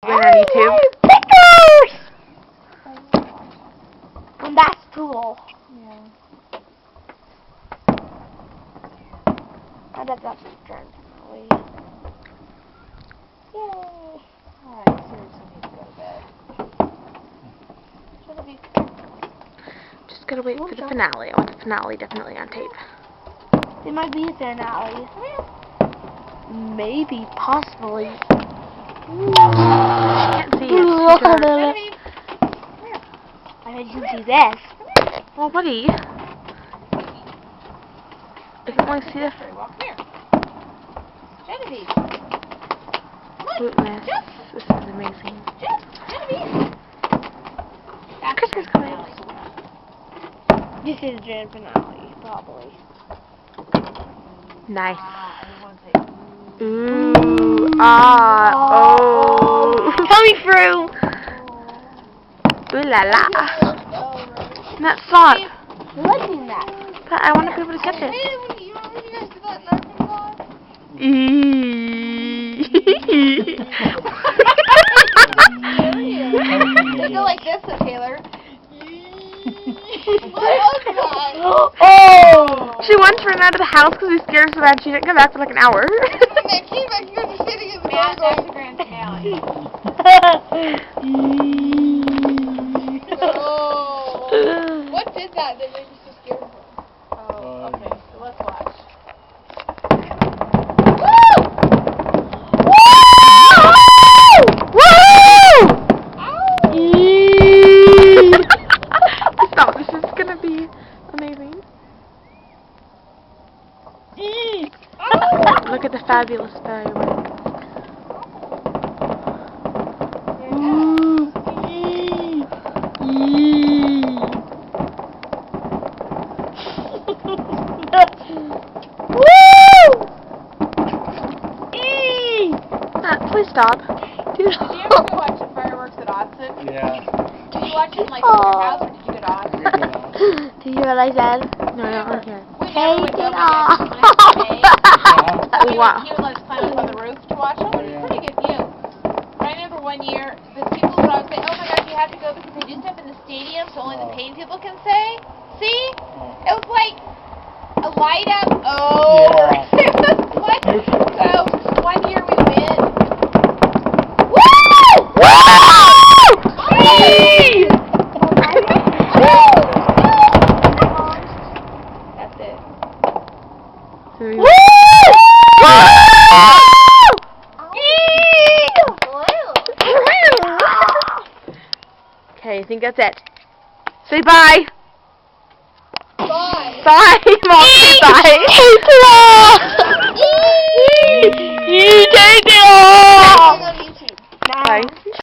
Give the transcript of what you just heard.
on YouTube. Stickers! And that's cool. Yeah. I bet that's a turn. Yay! Alright, seriously need to go to bed. Should it be? Just gotta wait for the finale. I want the finale definitely on tape. There might be a finale. Maybe, possibly. I can't see it. Look at it. I bet you can see this. Well, buddy. I can only see the Walk here. Genevieve. sweetness. This is amazing. Genevieve. Christmas coming. This is the grand finale, probably. Nice. Everyone say, Ooh. Ah. Oh. Coming through! Ooh la la. Not stop. Liking that. But I want to be able to catch it. you remember when you guys did that nursing class? They go like this to Taylor. Oh! She once ran out of the house because we scared her so bad she didn't come back for like an hour. And they came back and you're sitting in the Yeah, door that's going, grand finale. What did that made you so scared of her? Oh, okay. So let's watch. Stop, this is gonna be amazing. Look at the fabulous fireworks. Please stop. Did you ever go watch the fireworks at Austin? Yeah. Did you watch them like in your house or did you go to Austin? Do you hear what I said? No, I don't care. We never went Take it over off. yet, 'cause when it's May. Wow. He would let us climb up on the roof to watch them. It was a pretty good view. I remember one year, the people would always say, oh my gosh, you have to go because they do stuff in the stadium so only the paid people can see. It was like a light up. Oh, it was like, so one year we went. Woo! That's it. Okay, I think that's it. Say bye. Bye. Bye. Mom, say bye.